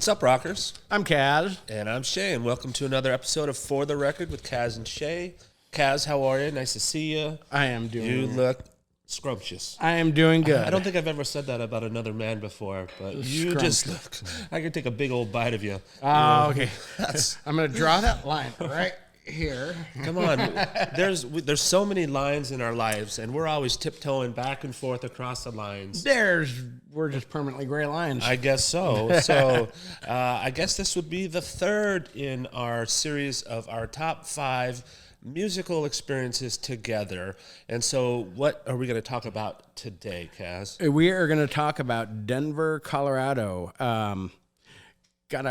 What's up, rockers? I'm Kaz. And I'm Shay, and welcome to another episode of For the Record with Kaz and Shay. Kaz, how are you? Nice to see you. I am doing You look scrumptious. I am doing good. I don't think I've ever said that about another man before, but you just look. I could take a big old bite of you. Oh, okay. I'm going to draw that line right here. Come on. There's so many lines in our lives, and we're always tiptoeing back and forth across the lines. We're just permanently gray lines. I guess so. So I guess this would be the third in our series of our top 5 musical experiences together. And so what are we going to talk about today, Kaz? We are going to talk about Denver, Colorado. God,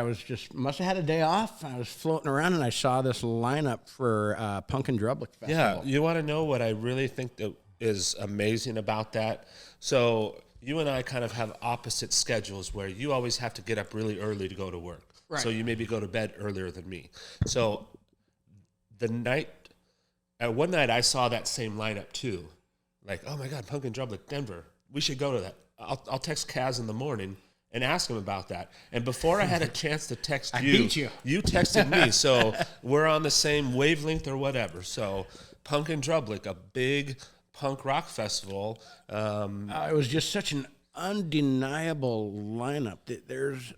must have had a day off. I was floating around and I saw this lineup for Punk and Drublic Festival. Yeah, you want to know what I really think that is amazing about that? So you and I kind of have opposite schedules where you always have to get up really early to go to work. Right. So you maybe go to bed earlier than me. So one night I saw that same lineup too. Like, oh my God, Punk and Drublic, Denver. We should go to that. I'll text Kaz in the morning and ask him about that. And before I had a chance to text I beat you. You texted me. So we're on the same wavelength or whatever. So Punk and Drublic, a big punk rock festival. It was just such an undeniable lineup. There's,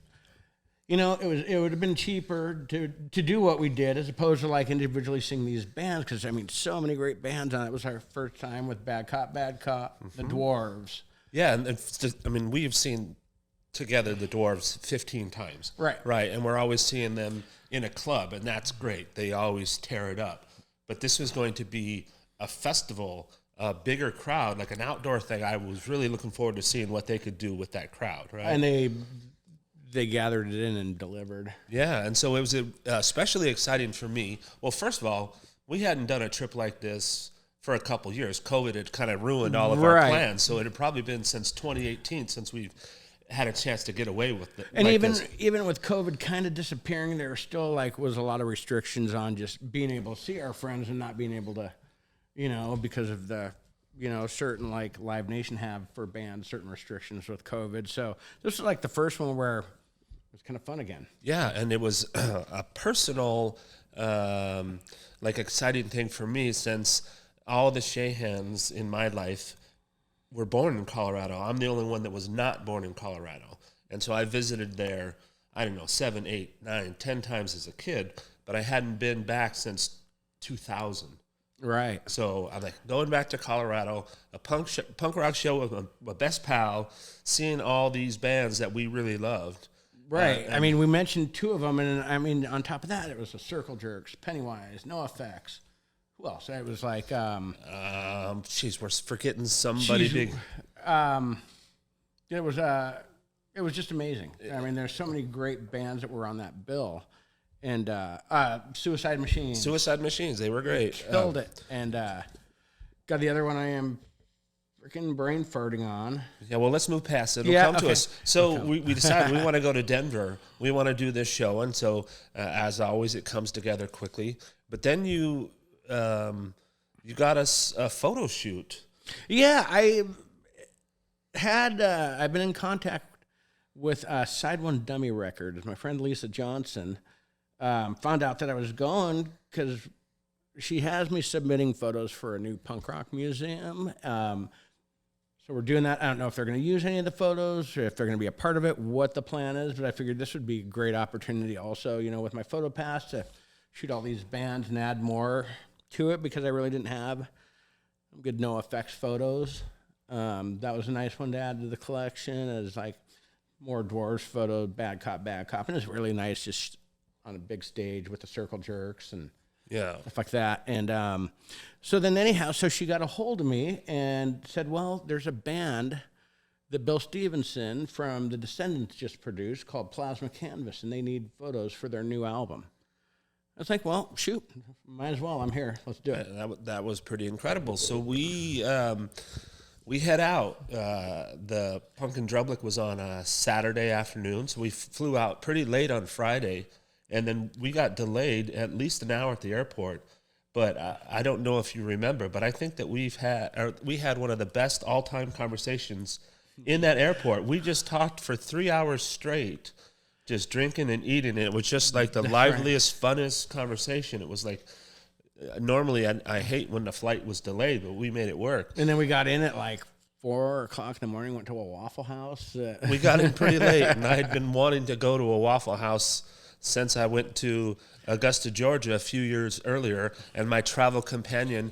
it would have been cheaper to do what we did as opposed to like individually sing these bands because so many great bands on it. It was our first time with Bad Cop, the Dwarves. Yeah, and we've seen together the Dwarves 15 times. Right, and we're always seeing them in a club, and that's great. They always tear it up. But this was going to be a festival, a bigger crowd, like an outdoor thing. I was really looking forward to seeing what they could do with that crowd, right? And they gathered it in and delivered. Yeah, and so it was especially exciting for me. Well, first of all, we hadn't done a trip like this for a couple years. COVID had kind of ruined all of our plans, so it had probably been since 2018 since we've had a chance to get away with it. And even with COVID kind of disappearing, there still was a lot of restrictions on just being able to see our friends and not being able to, because of the, certain like Live Nation have for bands, certain restrictions with COVID. So this was like the first one where it was kind of fun again. Yeah, and it was a personal, exciting thing for me since all the Shahans in my life were born in Colorado. I'm the only one that was not born in Colorado. And so I visited there, 7, 8, 9, 10 times as a kid, but I hadn't been back since 2000. Right. So I'm going back to Colorado, a punk rock show with my best pal, seeing all these bands that we really loved. Right. We mentioned 2 of them, and on top of that, it was the Circle Jerks, Pennywise, NoFX. Who else? It was like... we're forgetting somebody big. It was just amazing. There's so many great bands that were on that bill. And Suicide Machines. They were great. Killed it. And got the other one I am freaking brain farting on. Yeah, well, let's move past it. It'll come to us. So we decided we want to go to Denver. We want to do this show. And so, as always, it comes together quickly. But then you got us a photo shoot. Yeah, I've been in contact with Side One Dummy Records. My friend Lisa Johnson found out that I was going because she has me submitting photos for a new punk rock museum. So we're doing that. I don't know if they're going to use any of the photos or if they're going to be a part of it, what the plan is, but I figured this would be a great opportunity also, with my photo pass to shoot all these bands and add more to it because I really didn't have good NoFX photos. That was a nice one to add to the collection as more Dwarves photo, Bad Cop. And it's really nice just on a big stage with the Circle Jerks and stuff like that. And so then anyhow, so she got a hold of me and said, well, there's a band that Bill Stevenson from The Descendants just produced called Plasma Canvas, and they need photos for their new album. I was like, well, shoot, might as well. I'm here. Let's do it. That was pretty incredible. So we head out. The Punk and Drublic was on a Saturday afternoon, so we flew out pretty late on Friday, and then we got delayed at least an hour at the airport. But I don't know if you remember, but I think that we had one of the best all-time conversations in that airport. We just talked for 3 hours straight, just drinking and eating. It was just like the liveliest, funnest conversation. It was like, normally I hate when the flight was delayed, but we made it work. And then we got in at like 4 o'clock in the morning, went to a Waffle House. We got in pretty late, and I had been wanting to go to a Waffle House since I went to Augusta, Georgia a few years earlier, and my travel companion,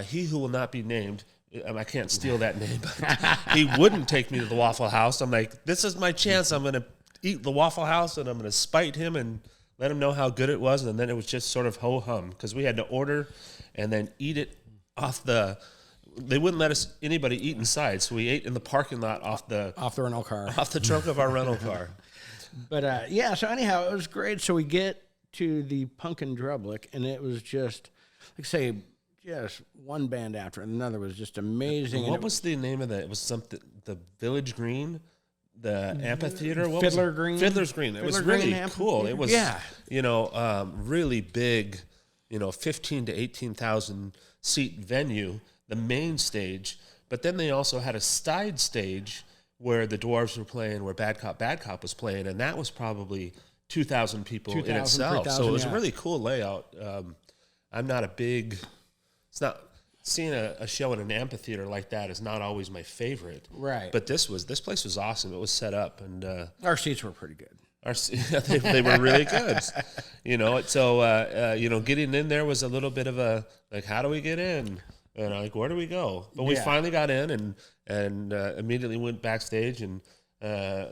he who will not be named, I can't steal that name, but he wouldn't take me to the Waffle House. I'm like, this is my chance. I'm going to eat the Waffle House, and I'm going to spite him and let him know how good it was. And then it was just sort of ho-hum, because we had to order and then eat it off the... They wouldn't let anybody eat inside, so we ate in the parking lot off the rental car, off the trunk of our rental car. But yeah, so anyhow, it was great. So we get to the Pumpkin Drublic, and it was just, like I say, just one band after another was just amazing. What was the name of that? It was something, the Village Green, the amphitheater. What Fiddler was it? Green. Fiddler's Green. It was really cool. It was, really big, 15 to 18,000 seat venue, the main stage. But then they also had a side stage where the Dwarves were playing, where Bad Cop was playing, and that was probably 2,000 people in itself. So it was a really cool layout. I'm not a big... It's not... Seeing a show in an amphitheater like that is not always my favorite. Right. But this place was awesome. It was set up, and... our seats were pretty good. They were really good. So, getting in there was a little bit of a, like, how do we get in? And like, where do we go? But we finally got in and immediately went backstage and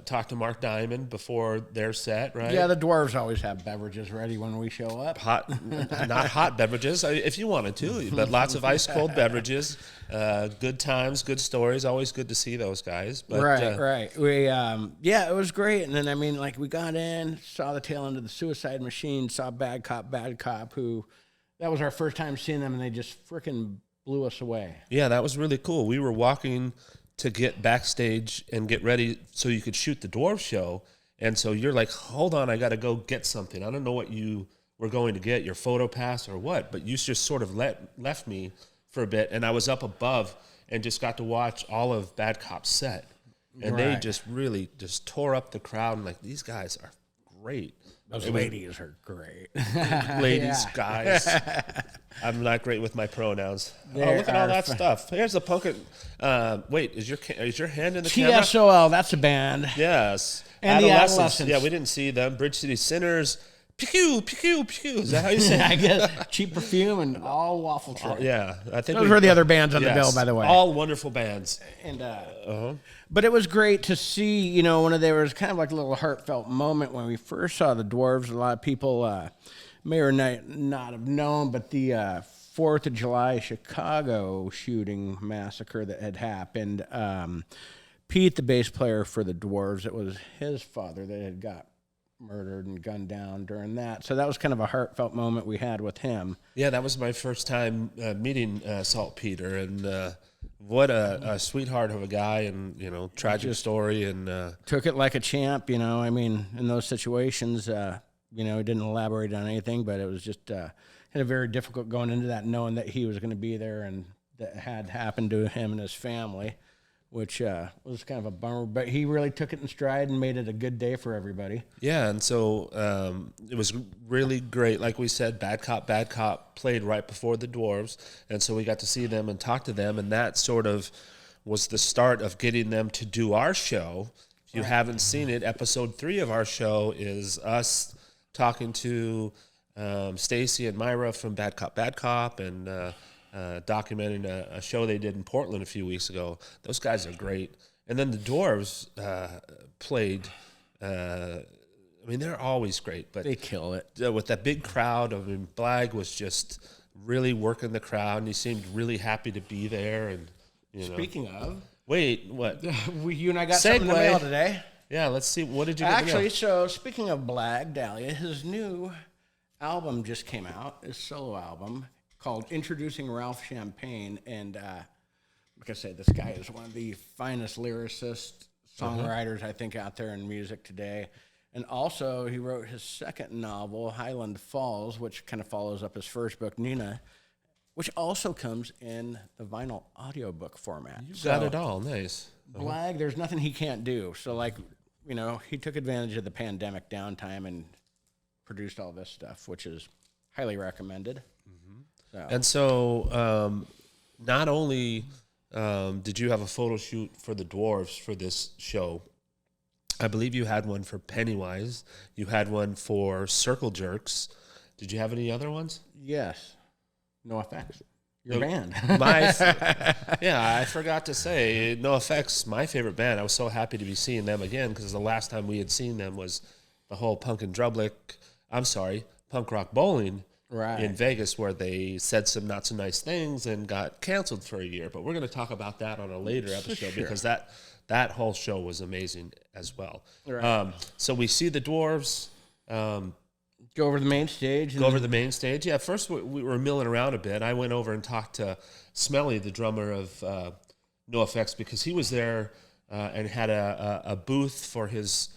talked to Mark Diamond before their set, right? Yeah, the Dwarves always have beverages ready when we show up. Not hot beverages, if you wanted to, but lots of ice-cold beverages, good times, good stories, always good to see those guys. But, right. We, it was great. And then, we got in, saw the tail end of the Suicide Machine, saw Bad Cop, who, that was our first time seeing them, and they just freaking blew us away. Yeah, that was really cool. We were walking to get backstage and get ready so you could shoot the Dwarf show. And so you're like, hold on, I got to go get something. I don't know what you were going to get, your photo pass or what, but you just sort of left me for a bit. And I was up above and just got to watch all of Bad Cop's set. And they just really just tore up the crowd. And like, these guys are great. Those ladies are great. Ladies, guys. I'm not great with my pronouns. Look at all that stuff. Here's the pumpkin. Wait, is your hand in the camera? TSOL, that's a band. Yes. And the Adolescents. Yeah, we didn't see them. Bridge City Sinners. Pew, pew, pew. Is that how you say it? I guess Cheap Perfume and all Waffle Tray. I think those were the other bands on the bill, by the way. All wonderful bands. And but it was great to see, there was kind of like a little heartfelt moment when we first saw the Dwarves. A lot of people may or not have known, but the 4th of July Chicago shooting massacre that had happened, Pete, the bass player for the Dwarves, it was his father that had got murdered and gunned down during that. So that was kind of a heartfelt moment we had with him. Yeah, that was my first time meeting Saltpeter, and what a sweetheart of a guy, and tragic story, and took it like a champ. In those situations, he didn't elaborate on anything, but it was just kind of very difficult going into that, knowing that he was going to be there and that had happened to him and his family, which was kind of a bummer. But he really took it in stride and made it a good day for everybody. Yeah, and so it was really great. Like we said, Bad Cop played right before the Dwarves, and so we got to see them and talk to them, and that sort of was the start of getting them to do our show. If you haven't seen it, episode 3 of our show is us talking to Stacy and Myra from Bad Cop, and documenting a show they did in Portland a few weeks ago. Those guys are great. And then the Dwarves played. They're always great, but they kill it with that big crowd. Blag was just really working the crowd, and he seemed really happy to be there. And speaking of, wait, what? You and I got something in the mail today. Yeah, let's see. What did you get? Actually, so speaking of Blag Dahlia, his new album just came out. His solo album, called Introducing Ralph Champagne, and like I said, this guy is one of the finest lyricists, songwriters, I think, out there in music today. And also, he wrote his second novel, Highland Falls, which kind of follows up his first book, Nina, which also comes in the vinyl audiobook format. You got it all. Nice. Blag, there's nothing he can't do. So, he took advantage of the pandemic downtime and produced all this stuff, which is highly recommended. So. And so, not only did you have a photo shoot for the dwarves for this show, I believe you had one for Pennywise. You had one for Circle Jerks. Did you have any other ones? Yes. No effects. Your band. I forgot to say, No Effects, my favorite band. I was so happy to be seeing them again because the last time we had seen them was the whole Punk Rock Bowling in Vegas, where they said some not so nice things and got canceled for a year. But we're going to talk about that on a later episode because that whole show was amazing as well. Right. So we see the dwarves. Go over the main stage. Yeah, first we were milling around a bit. I went over and talked to Smelly, the drummer of No Effects, because he was there and had a booth for his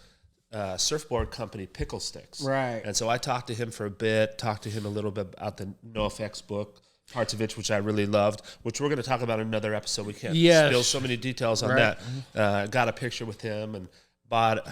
surfboard company, Pickle Sticks. Right. And so I talked to him for a bit, talked to him a little bit about the No Effects book, parts of it, which I really loved, which we're going to talk about in another episode. We can't spill so many details on that. Got a picture with him and bought...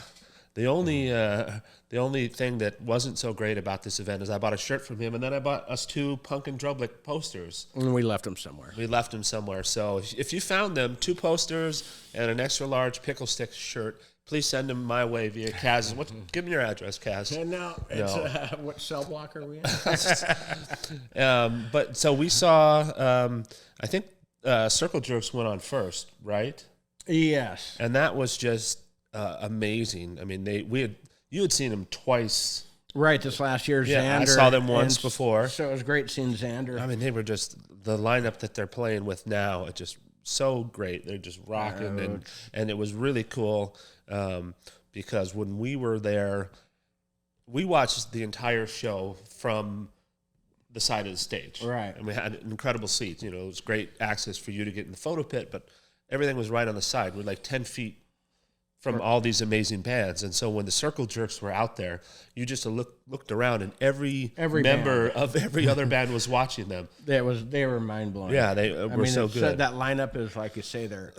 The only thing that wasn't so great about this event is I bought a shirt from him, and then I bought us 2 Punk and Drublic posters. And we left them somewhere. So if you found them, 2 posters and an extra large Pickle Stick shirt, please send them my way via Kaz. Give me your address, Kaz. It's what cell block are we in? But so we saw, I think Circle Jerks went on first, right? Yes. And that was just amazing. I mean, you had seen them twice. Right, this last year, Xander. I saw them once before. So it was great seeing Xander. I mean, they were just, the lineup that they're playing with now, it's just so great. They're just rocking, and it was really cool because when we were there, we watched the entire show from the side of the stage. Right. And we had incredible seats. It was great access for you to get in the photo pit, but everything was right on the side. We're like 10 feet from all these amazing bands. And so when the Circle Jerks were out there, you just looked around, and every member of every other band was watching them. They were mind-blowing. Yeah, they were so good. That lineup is, like you say, they're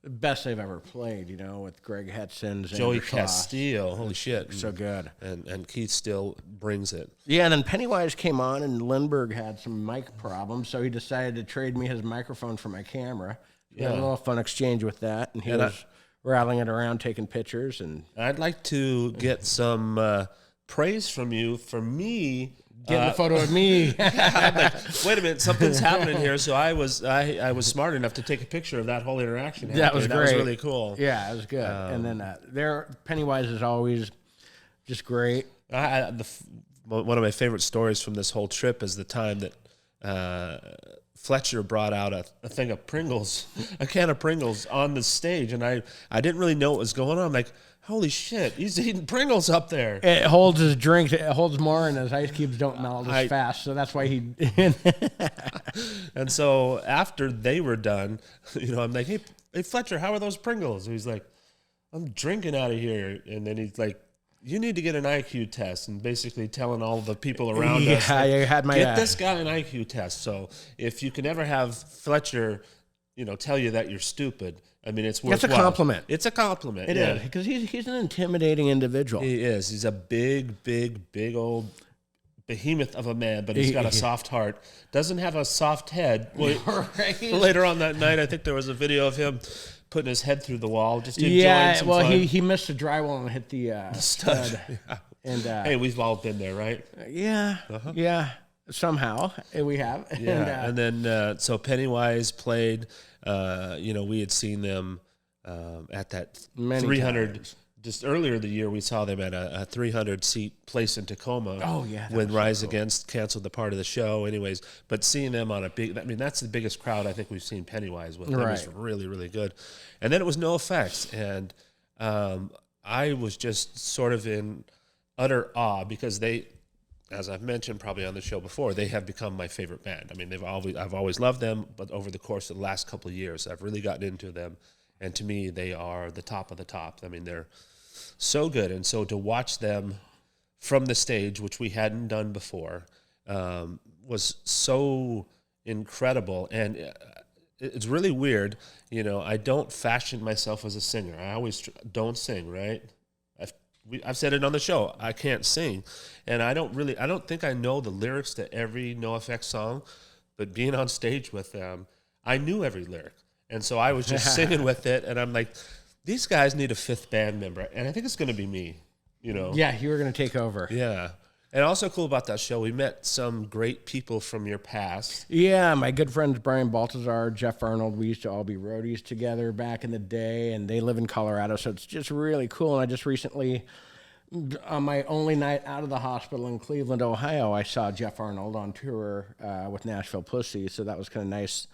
the best they've ever played, with Greg Hetson, Joey Castillo, holy shit. So good. And Keith still brings it. Yeah, and then Pennywise came on, and Lindbergh had some mic problems, so he decided to trade me his microphone for my camera. We had a little fun exchange with that, and he was rattling it around, taking pictures. And I'd like to get some praise from you for me getting a photo of me. I'm like, wait a minute, something's happening here. So I was smart enough to take a picture of that whole interaction. That was great. That was really cool. Yeah, it was good. And then Pennywise is always just great. One of my favorite stories from this whole trip is the time that Fletcher brought out a thing of Pringles, a can of Pringles on the stage, and I didn't really know what was going on. I'm like, holy shit, he's eating Pringles up there. It holds his drink. It holds more, and his ice cubes don't melt as fast, so that's why he... And so after they were done, I'm like, hey, Fletcher, how are those Pringles? And he's like, I'm drinking out of here. And then he's like, you need to get an IQ test, and basically telling all the people around us, I had my get this guy an IQ test. So if you can ever have Fletcher, tell you that you're stupid, I mean, it's worthwhile. It's a compliment. It's a compliment. It is, because he's an intimidating individual. He is. He's a big old behemoth of a man, but he's got a soft heart. Doesn't have a soft head. Later on that night, I think there was a video of him putting his head through the wall, just enjoying some fun. He missed the drywall and hit the stud. Yeah. And hey, we've all been there, right? Yeah. Somehow we have. Yeah, and then so Pennywise played. We had seen them at that 300. Times. Just earlier the year, we saw them at a 300-seat place in Tacoma. Oh, yeah. When Rise Against canceled the part of the show. Anyways, but seeing them on that's the biggest crowd I think we've seen Pennywise with. It was really, really good. And then it was No Effects. And I was just sort of in utter awe because they, as I've mentioned probably on the show before, they have become my favorite band. I mean, I've always loved them, but over the course of the last couple of years, I've really gotten into them. And to me, they are the top of the top. I mean, they're so good. And so to watch them from the stage, which we hadn't done before, was so incredible. And it's really weird. I don't fashion myself as a singer. I always don't sing, right? I've said it on the show. I can't sing, and I don't think I know the lyrics to every NoFX song, but being on stage with them, I knew every lyric, and so I was just singing with it, and I'm like, these guys need a fifth band member, and I think it's going to be me. Yeah, you were going to take over. Yeah. And also cool about that show, we met some great people from your past. Yeah, my good friends Brian Baltazar, Jeff Arnold, we used to all be roadies together back in the day, and they live in Colorado, so it's just really cool. And I just recently, on my only night out of the hospital in Cleveland, Ohio, I saw Jeff Arnold on tour with Nashville Pussy, so that was kind of nice.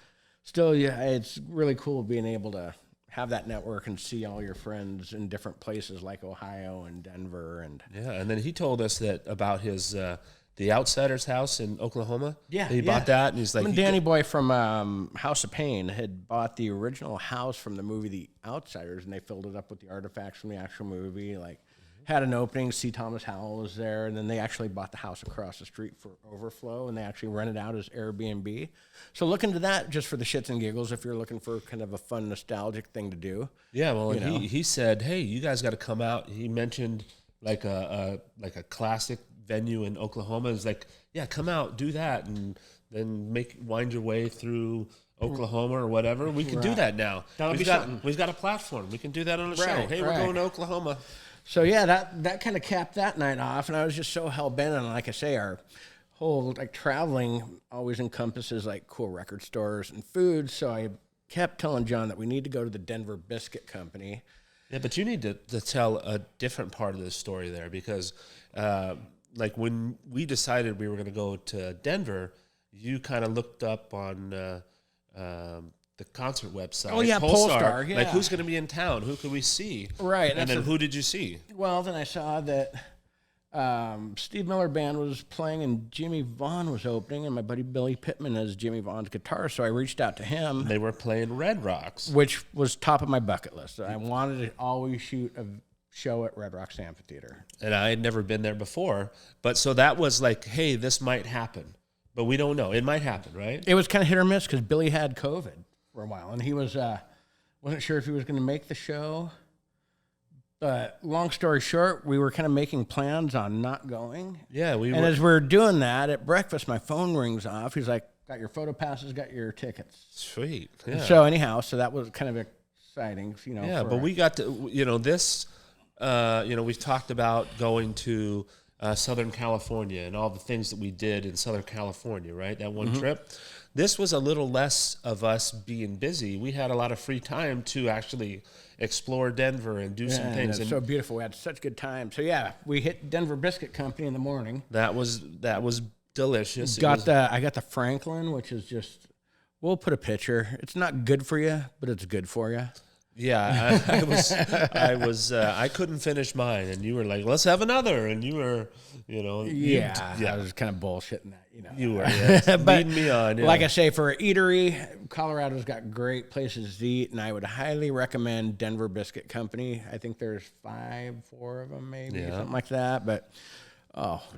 Still, yeah, it's really cool being able to have that network and see all your friends in different places like Ohio and Denver. And yeah, and then he told us that about his the Outsiders house in Oklahoma. Yeah, he bought that, and he's like, Danny Boy from House of Pain had bought the original house from the movie The Outsiders, and they filled it up with the artifacts from the actual movie, like had an opening. C. Thomas Howell was there, and then they actually bought the house across the street for overflow, and they actually rented out as Airbnb. So look into that just for the shits and giggles if you're looking for kind of a fun, nostalgic thing to do. Yeah, well, he said, hey, you guys got to come out. He mentioned like a classic venue in Oklahoma. It's like, yeah, come out, do that, and then wind your way through Oklahoma or whatever. We can do that now. We've got a platform. We can do that on a show. Hey, we're going to Oklahoma. So yeah, that kind of capped that night off, and I was just so hell bent on, like I say, our whole like traveling always encompasses like cool record stores and food. So I kept telling John that we need to go to the Denver Biscuit Company. Yeah, but you need to tell a different part of this story there, because like when we decided we were going to go to Denver, you kind of looked up on the concert website. Oh, yeah, Polestar. Yeah. Like, who's going to be in town? Who could we see? Right. And then who did you see? Well, then I saw that Steve Miller Band was playing and Jimmy Vaughn was opening, and my buddy Billy Pittman is Jimmy Vaughn's guitarist, so I reached out to him. They were playing Red Rocks, which was top of my bucket list. I wanted to always shoot a show at Red Rocks Amphitheater. And I had never been there before, but so that was like, hey, this might happen, but we don't know. It might happen, right? It was kind of hit or miss because Billy had COVID for a while, and he wasn't sure if he was going to make the show. But long story short, we were kind of making plans on not going. Yeah, And as we were doing that at breakfast, my phone rings off. He's like, "Got your photo passes, got your tickets." Sweet. Yeah. So anyhow, so that was kind of exciting, Yeah, but we got to, this. We've talked about going to Southern California and all the things that we did in Southern California, right? That one trip. This was a little less of us being busy. We had a lot of free time to actually explore Denver and do some things. And it's so beautiful. We had such a good time. So yeah, we hit Denver Biscuit Company in the morning. That was delicious. I got the Franklin, which is just, we'll put a picture. It's not good for you, but it's good for you. Yeah, I couldn't finish mine, and you were like, "Let's have another," and you were, I was kind of bullshitting that, You were, leading me on. Yeah. Like I say, for an eatery, Colorado's got great places to eat, and I would highly recommend Denver Biscuit Company. I think there's 4 of them, maybe something like that. But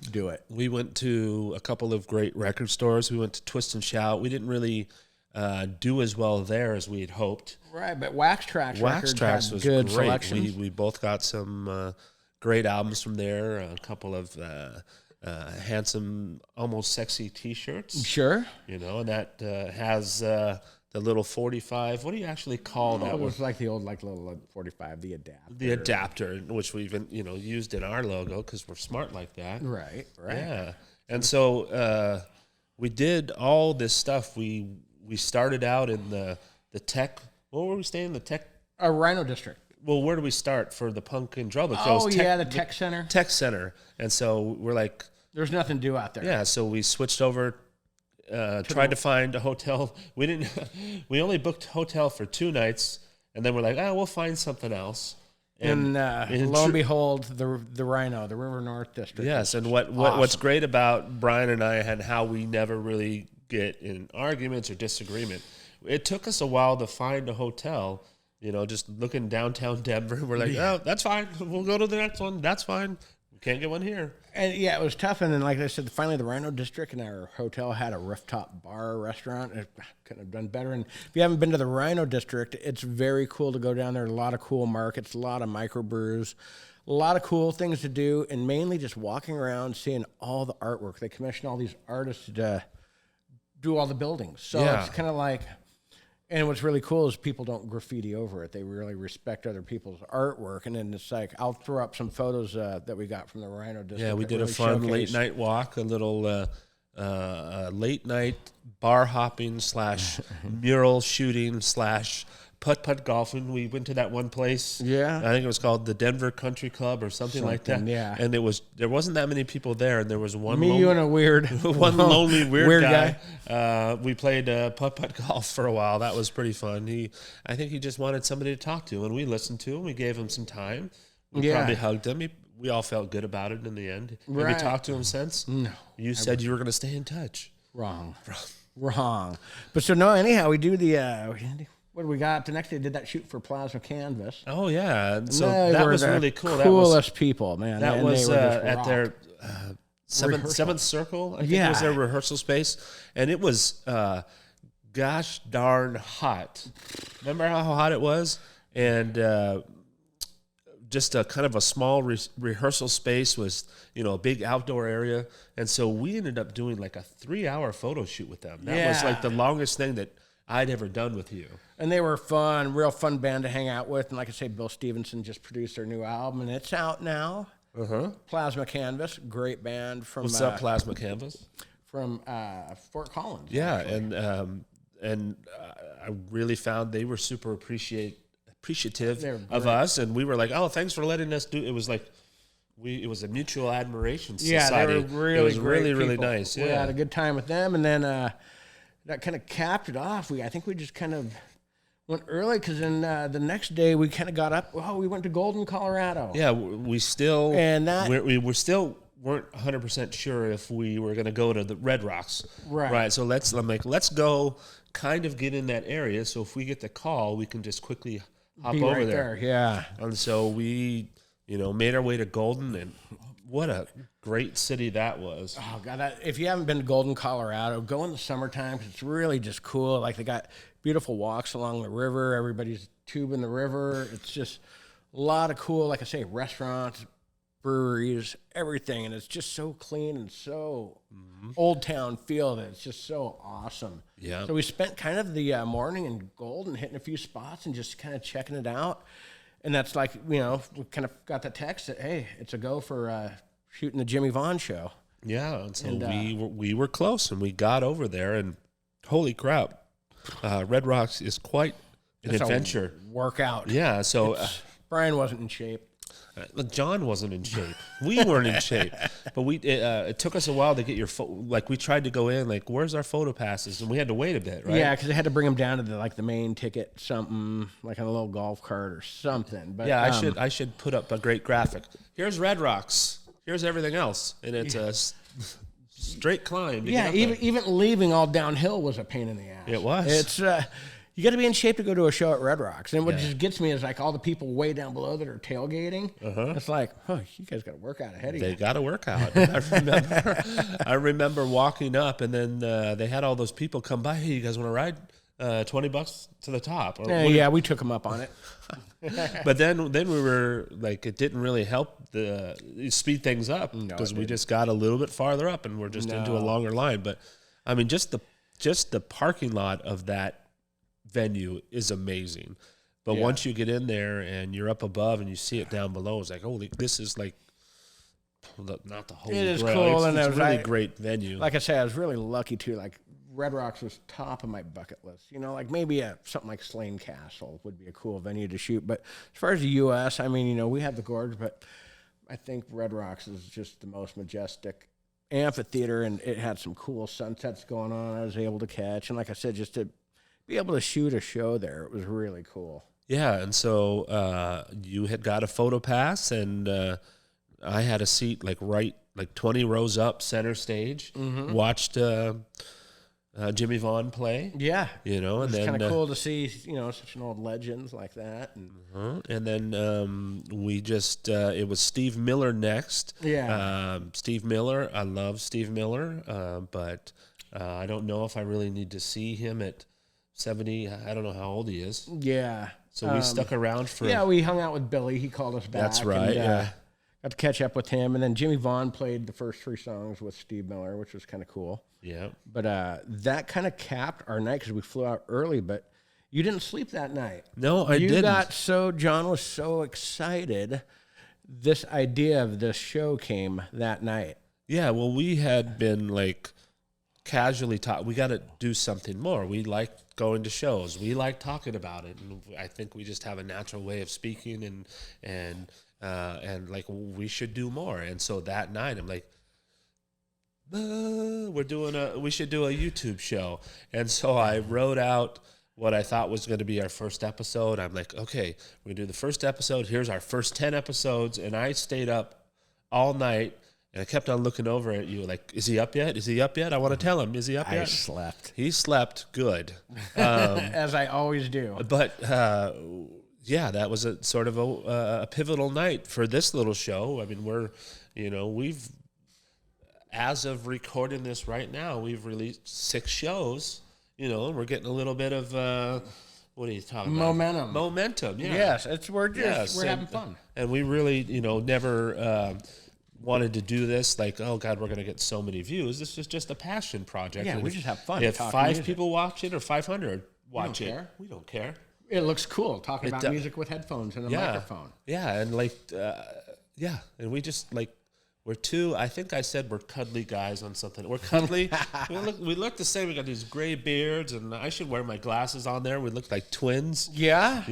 do it. We went to a couple of great record stores. We went to Twist and Shout. We didn't really do as well there as we had hoped. Right, but Wax Trax was good great. selections. We both got some great albums from there. A couple of handsome, almost sexy T-shirts. Sure. And that has the little 45. What do you actually call that? It was like the old, little 45, the adapter. The adapter, which we've used in our logo because we're smart like that. Right. Yeah, and so we did all this stuff. We started out in the tech. What were we staying in the tech? Rhino District. Well, where do we start for the Punk and Drublic? The Tech Center. Tech Center. And so we're like, there's nothing to do out there. Yeah, so we switched over, tried to find a hotel. We only booked hotel for 2 nights, and then we're like, we'll find something else. And lo and behold, the Rhino, the River North District. Yes, and what's great about Brian and I and how we never really get in arguments or disagreement. It took us a while to find a hotel, just looking downtown Denver. We're like, that's fine. We'll go to the next one. That's fine. We can't get one here. And yeah, it was tough. And then, like I said, finally the Rhino District and our hotel had a rooftop bar restaurant. It couldn't have done better. And if you haven't been to the Rhino District, it's very cool to go down there. A lot of cool markets, a lot of microbrews. a lot of cool things to do, and mainly just walking around, seeing all the artwork. They commission all these artists to do all the buildings. So Yeah. it's kind of like, and what's really cool is people don't graffiti over it. They really respect other people's artwork. And then it's like, I'll throw up some photos that we got from the Rhino District. Yeah, we that did a really fun showcase- late night walk, a little late night bar hopping / mural shooting / putt golfing. We went to that one place. Yeah. I think it was called the Denver Country Club or something like that. yeah. And there wasn't that many people there, and there was one you and a weird, one lonely weird guy. We played putt golf for a while. That was pretty fun. I think he just wanted somebody to talk to, and we listened to him. We gave him some time. We probably hugged him. We all felt good about it in the end. Have you talked to him since? No. You said you were going to stay in touch. Wrong. But so no, anyhow, we do the what do we got? The next day, did that shoot for Plasma Canvas. Oh yeah, and so They that were was the really cool. Coolest people, man. That And was they were just at rock. their seventh circle. I think it was their rehearsal space, and it was gosh darn hot. Remember how hot it was, and just a kind of a small rehearsal space was, a big outdoor area. And so we ended up doing like a 3-hour photo shoot with them. That was like the longest thing that I'd ever done with you. And they were fun, real fun band to hang out with. And like I say, Bill Stevenson just produced their new album, and it's out now. Plasma Canvas, great band from What's up, Plasma Canvas? From Fort Collins. Yeah, and I really found they were super appreciative of us, and we were like, "Oh, thanks for letting us do." It was like it was a mutual admiration society. They were really, it was great really people. nice. Yeah, We had a good time with them, and then that kind of capped it off. I think we just kind of went early because then the next day we kind of got up. Oh, we went to Golden, Colorado. Yeah, we still we still weren't 100% sure if we were going to go to the Red Rocks. Right. So let's go kind of get in that area. So if we get the call, we can just quickly hop over right there. Yeah. And so we, made our way to Golden, and what a great city that was. Oh God! If you haven't been to Golden, Colorado, go in the summertime because it's really just cool. Like they got beautiful walks along the river. Everybody's tubing the river. It's just a lot of cool, like I say, restaurants, breweries, everything, and it's just so clean and so old town feel that it's just so awesome. Yeah. So we spent kind of the morning in Golden, hitting a few spots and just kind of checking it out. And that's like, we kind of got the text that, hey, it's a go for shooting the Jimmy Vaughn show. Yeah, and so we were close, and we got over there, and holy crap, Red Rocks is quite an adventure. Workout. Yeah, so Brian wasn't in shape. John wasn't in shape. We weren't in shape, but it took us a while to get your we tried to go in, like, where's our photo passes, and we had to wait a bit, right? Yeah, because they had to bring them down to the main ticket, something like on a little golf cart or something. But yeah, I should put up a great graphic. Here's Red Rocks. Here's everything else, and it's a straight climb. To get up even leaving all downhill was a pain in the ass. It was. It's you got to be in shape to go to a show at Red Rocks. And what just gets me is like all the people way down below that are tailgating. It's like, you guys got to work out ahead of you. They got to work out. I remember walking up, and then they had all those people come by. Hey, you guys want to ride? $20 to the top. Yeah, we took them up on it. But then we were like, it didn't really help speed things up because we just got a little bit farther up, and we're just into a longer line. But I mean, just the parking lot of that venue is amazing. But once you get in there and you're up above and you see it down below, it's like, holy, this is like not the holy grail. It is cool, and it's it was a really great venue. Like I say, I was really lucky too. Like Red Rocks was top of my bucket list. Like maybe something like Slane Castle would be a cool venue to shoot. But as far as the U.S., I mean, we have the Gorge, but I think Red Rocks is just the most majestic amphitheater, and it had some cool sunsets going on I was able to catch. And like I said, just to be able to shoot a show there, it was really cool. Yeah, and so you had got a photo pass, and I had a seat like 20 rows up, center stage. Watched Jimmy Vaughn play. Yeah, and it's then kind of cool to see such an old legends like that. And then we just it was Steve Miller next. Yeah, Steve Miller. I love Steve Miller, but I don't know if I really need to see him at 70. I don't know how old he is. Yeah. So we stuck around for. Yeah, we hung out with Billy. He called us back. That's right. And, got to catch up with him, and then Jimmy Vaughn played the first 3 songs with Steve Miller, which was kind of cool. Yeah. But that kind of capped our night because we flew out early. But you didn't sleep that night. No, I didn't. John was so excited. This idea of this show came that night. Yeah, well, we had been like casually talk. We got to do something more. We like going to shows. We like talking about it, and I think we just have a natural way of speaking, and like we should do more. And so that night, I'm like, we should do a YouTube show. And so I wrote out what I thought was going to be our first episode. I'm like, okay, we're going to do the first episode. Here's our first 10 episodes. And I stayed up all night, and I kept on looking over at you like, is he up yet? Is he up yet? I want to tell him, is he up yet? I slept. He slept good. As I always do. But, yeah, that was a sort of a pivotal night for this little show. I mean, we've, as of recording this right now, we've released 6 shows. And we're getting a little bit of what are you talking about? Momentum, yeah. Yes, we're having fun. And we really, never wanted to do this like, oh God, we're going to get so many views. This is just a passion project. Yeah, we just have fun. If 5 people watch it or 500 watch it, we don't care. It looks cool talking about music with headphones and a microphone. Yeah, and and we just like. I think I said we're cuddly guys on something. We're cuddly. we look the same. We got these gray beards, and I should wear my glasses on there. We look like twins. Yeah.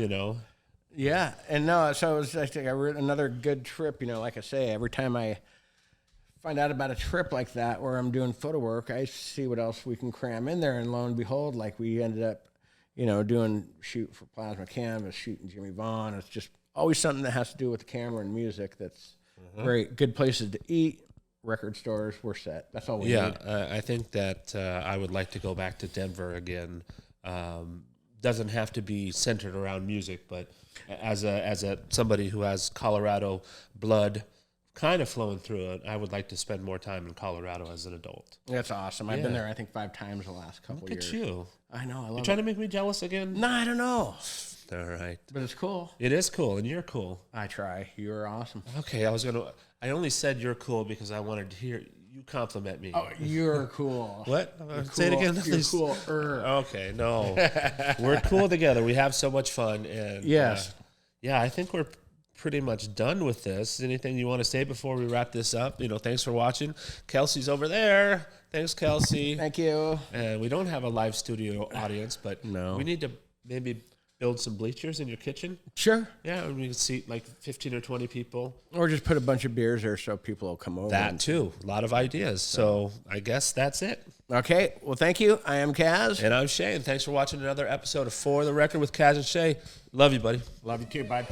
Yeah. And no, so it was, I think another good trip. Like I say, every time I find out about a trip like that where I'm doing photo work, I see what else we can cram in there. And lo and behold, like we ended up, doing shoot for Plasma Canvas, shooting Jimmy Vaughn. It's just always something that has to do with the camera and music that's great. Good places to eat, record stores, we're set. That's all we need. I think that I would like to go back to Denver again. Doesn't have to be centered around music, but as somebody who has Colorado blood kind of flowing through it, I would like to spend more time in Colorado as an adult. That's awesome. I've been there, I think, 5 times the last couple of years. Look at you. I know. I love You trying to make me jealous again? No, I don't know. All right. But it's cool. It is cool, and you're cool. I try. You're awesome. Okay, I only said you're cool because I wanted to hear you compliment me. Oh, you're cool. What? You're Say it again. You're cool. Okay, no. We're cool together. We have so much fun. And yes. I think we're pretty much done with this. Anything you want to say before we wrap this up? Thanks for watching. Kelsey's over there. Thanks, Kelsie. Thank you. And we don't have a live studio audience, but no. We need to maybe build some bleachers in your kitchen. Sure. Yeah, and we can seat like 15 or 20 people. Or just put a bunch of beers there so people will come over. That too. A lot of ideas. So I guess that's it. Okay. Well, thank you. I am Kaz. And I'm Shay. And thanks for watching another episode of For the Record with Kaz and Shay. Love you, buddy. Love you too, bud.